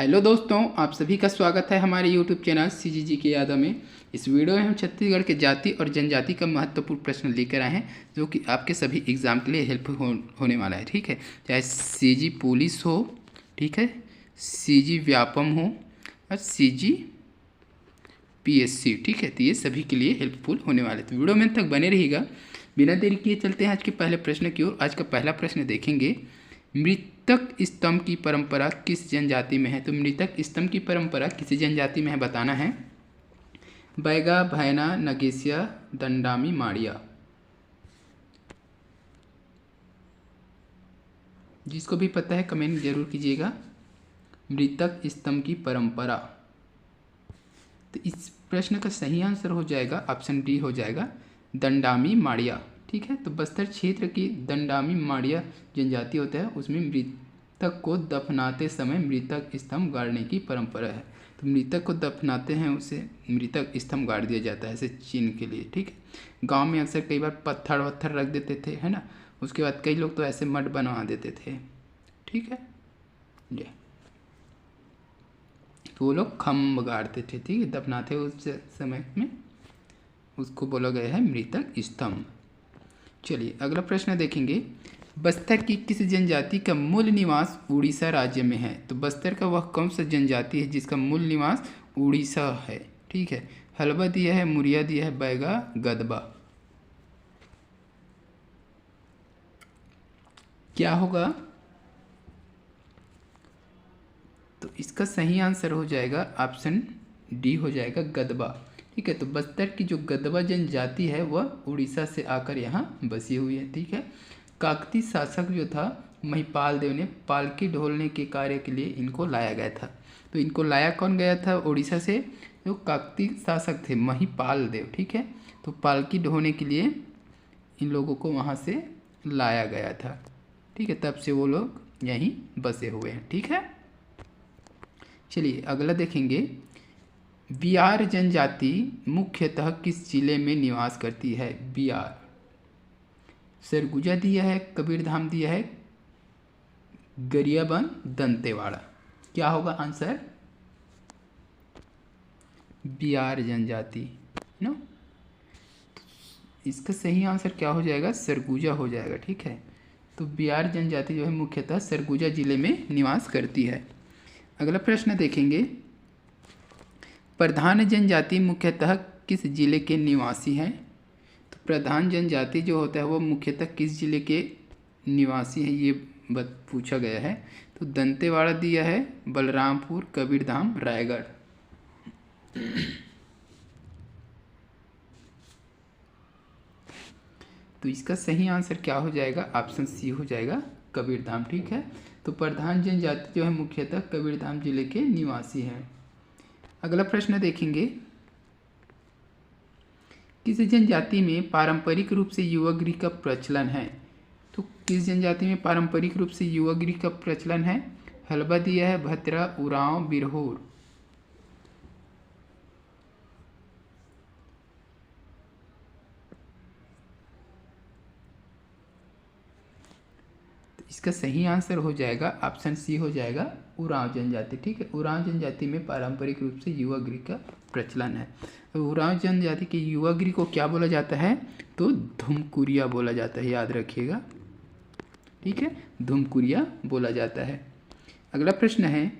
Hello दोस्तों, आप सभी का स्वागत है हमारे यूट्यूब चैनल सीजीजी की यादों में। इस वीडियो में हम छत्तीसगढ़ के जाति और जनजाति का महत्वपूर्ण प्रश्न लेकर आए हैं जो कि आपके सभी एग्ज़ाम के लिए हेल्पफुल होने वाला है। ठीक है, चाहे सीजी पुलिस हो, ठीक है, सीजी व्यापम हो और सीजी पीएससी, ठीक है, तो ये सभी के लिए हेल्पफुल होने वाले। तो वीडियो में तक बने रहिएगा। बिना देरी किए चलते हैं आज के पहले प्रश्न की ओर। आज का पहला प्रश्न देखेंगे, मृतक स्तंभ की परंपरा किस जनजाति में है। तो मृतक स्तंभ की परंपरा किसी जनजाति में है बताना है। बैगा, भैना, नगेसिया, दंडामी, माड़िया। जिसको भी पता है कमेंट जरूर कीजिएगा। मृतक स्तंभ की परंपरा, तो इस प्रश्न का सही आंसर हो जाएगा ऑप्शन डी हो जाएगा, दंडामी माड़िया। ठीक है, तो बस्तर क्षेत्र की दंडामी माड़िया जनजाति होता है, उसमें मृतक को दफनाते समय मृतक स्तंभ गाड़ने की परंपरा है। तो मृतक को दफनाते हैं उसे मृतक स्तंभ गाड़ दिया जाता है ऐसे चिन्ह के लिए। ठीक है, गांव में अक्सर कई बार पत्थर वत्थर रख देते थे, है ना। उसके बाद कई लोग तो ऐसे मठ बनवा देते थे। ठीक है, ये तो वो लोग खम्भ गाड़ते थे, ठीक है, दफनाते उस समय में, उसको बोला गया है मृतक स्तंभ। चलिए अगला प्रश्न देखेंगे, बस्तर की किस जनजाति का मूल निवास उड़ीसा राज्य में है। तो बस्तर का वह कौन सा जनजाति है जिसका मूल निवास उड़ीसा है। ठीक है, हलबा दिया है, मुरिया दिया है, बैगा, गदबा। क्या होगा? तो इसका सही आंसर हो जाएगा ऑप्शन डी हो जाएगा, गदबा। ठीक है, तो बस्तर की जो गदबा जनजाति है वह उड़ीसा से आकर यहाँ बसी हुई है। ठीक है, काकती शासक जो था महिपाल देव ने पालकी ढोलने के कार्य के लिए इनको लाया गया था। तो इनको लाया कौन गया था उड़ीसा से? जो काकती शासक थे महिपाल देव। ठीक है, तो पालकी ढोने के लिए इन लोगों को वहाँ से लाया गया था। ठीक है, तब से वो लोग यहीं बसे हुए हैं। ठीक है, चलिए अगला देखेंगे, बिहार जनजाति मुख्यतः किस जिले में निवास करती है। बिहार, सरगुजा दिया है, कबीरधाम दिया है, गरियाबंद, दंतेवाड़ा। क्या होगा आंसर? बिहार जनजाति नो, इसका सही आंसर क्या हो जाएगा? सरगुजा हो जाएगा। ठीक है, तो बिहार जनजाति जो है मुख्यतः सरगुजा जिले में निवास करती है। अगला प्रश्न देखेंगे, प्रधान जनजाति मुख्यतः किस जिले के निवासी हैं। तो प्रधान जनजाति जो होता है वो मुख्यतः किस जिले के निवासी हैं ये पूछा गया है। तो दंतेवाड़ा दिया है, बलरामपुर, कबीरधाम, रायगढ़। तो इसका सही आंसर क्या हो जाएगा? ऑप्शन सी हो जाएगा, कबीरधाम। ठीक है, तो प्रधान जनजाति जो है मुख्यतः कबीरधाम जिले के निवासी हैं। अगला प्रश्न देखेंगे, किस जनजाति में पारंपरिक रूप से युवा गृह का प्रचलन है। तो किस जनजाति में पारंपरिक रूप से युवा गृह का प्रचलन है? हलबा दिया है, भद्रा, उरांव, बिरहोर। इसका सही आंसर हो जाएगा ऑप्शन सी हो जाएगा, उरांव जनजाति। ठीक है, उरांव जनजाति में पारंपरिक रूप से युवा गृह का प्रचलन है। तो उरांव जनजाति के युवा गृह को क्या बोला जाता है? तो धुमकुरिया बोला जाता है, याद रखिएगा। ठीक है, धुमकुरिया बोला जाता है। अगला प्रश्न है,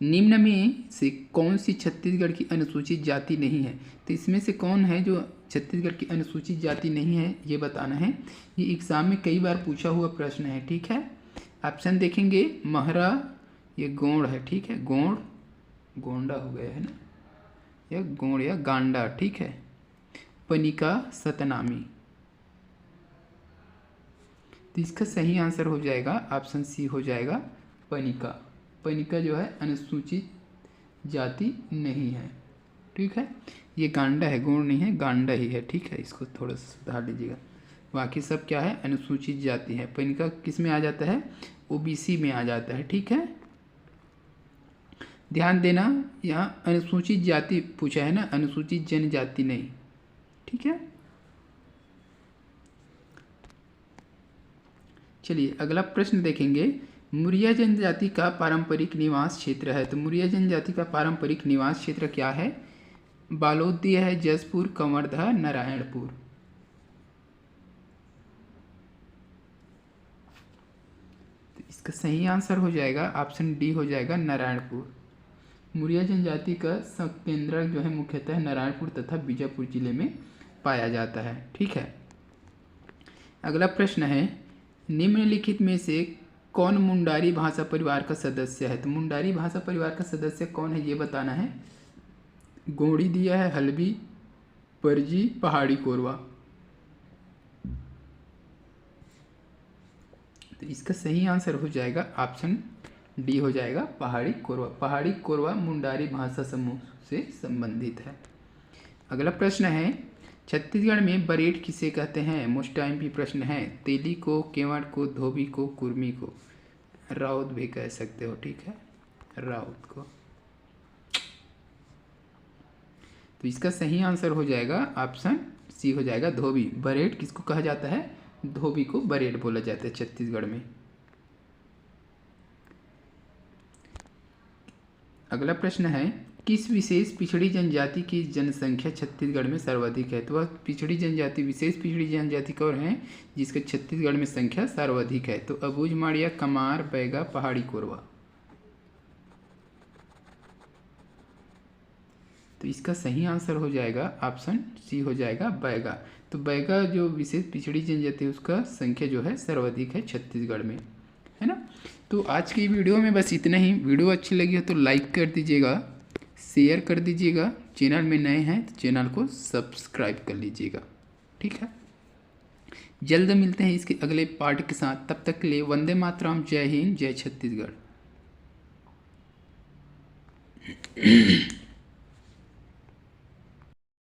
निम्न में से कौन सी छत्तीसगढ़ की अनुसूचित जाति नहीं है। तो इसमें से कौन है जो छत्तीसगढ़ की अनुसूचित जाति नहीं है ये बताना है। ये एग्जाम में कई बार पूछा हुआ प्रश्न है। ठीक है, ऑप्शन देखेंगे, महरा, ये गोंड है। ठीक है, गोंड, गोंडा हो गया है ना, या गोंड या गांडा। ठीक है, पनिका, सतनामी। तो इसका सही आंसर हो जाएगा ऑप्शन सी हो जाएगा, पनिका। पनिका जो है अनुसूचित जाति नहीं है। ठीक है, ये गांडा है, गोंड नहीं है, गांडा ही है। ठीक है, इसको थोड़ा सा सुधार लीजिएगा। बाकी सब क्या है? अनुसूचित जाति है। पनिका किस में आ जाता है? ओबीसी में आ जाता है। ठीक है, ध्यान देना, यहाँ अनुसूचित जाति पूछा है ना, अनुसूचित जनजाति नहीं। ठीक है, चलिए अगला प्रश्न देखेंगे, मुरिया जनजाति का पारंपरिक निवास क्षेत्र है। तो मुरिया जनजाति का पारंपरिक निवास क्षेत्र क्या है? बालोदिया है, जसपुर, कंवरधा, नारायणपुर। तो इसका सही आंसर हो जाएगा ऑप्शन डी हो जाएगा नारायणपुर। मुरिया जनजाति का केंद्र जो है मुख्यतः नारायणपुर तथा बीजापुर जिले में पाया जाता है। ठीक है, अगला प्रश्न है, निम्नलिखित में से कौन मुंडारी भाषा परिवार का सदस्य है? तो मुंडारी भाषा परिवार का सदस्य कौन है ये बताना है। गोंडी दिया है, हल्बी, परजी, पहाड़ी कोरवा। तो इसका सही आंसर हो जाएगा ऑप्शन डी हो जाएगा पहाड़ी कोरवा। पहाड़ी कोरवा मुंडारी भाषा समूह से संबंधित है। अगला प्रश्न है, छत्तीसगढ़ में बरेट किसे कहते हैं? मोस्ट टाइम भी प्रश्न है। तेली को, केवड़ को, धोबी को, कुर्मी को, राउत भी कह सकते हो। ठीक है, राउत को। तो इसका सही आंसर हो जाएगा ऑप्शन सी हो जाएगा धोबी। बरेट किसको कहा जाता है? धोबी को बरेट बोला जाता है छत्तीसगढ़ में। अगला प्रश्न है, किस विशेष पिछड़ी जनजाति की जनसंख्या छत्तीसगढ़ में सर्वाधिक है? तो वह पिछड़ी जनजाति, विशेष पिछड़ी जनजाति कौन है जिसका छत्तीसगढ़ में संख्या सर्वाधिक है? तो अबूझ, माड़िया, कमार, बैगा, पहाड़ी कोरवा। तो इसका सही आंसर हो जाएगा ऑप्शन सी हो जाएगा बैगा। तो बैगा जो विशेष पिछड़ी जनजाति है उसका संख्या जो है सर्वाधिक है छत्तीसगढ़ में, है ना। तो आज की वीडियो में बस इतना ही। वीडियो अच्छी लगी हो तो लाइक कर दीजिएगा, शेयर कर दीजिएगा। चैनल में नए हैं तो चैनल को सब्सक्राइब कर लीजिएगा। ठीक है, जल्द मिलते हैं इसके अगले पार्ट के साथ। तब तक के लिए वंदे मातरम, जय हिंद, जय छत्तीसगढ़।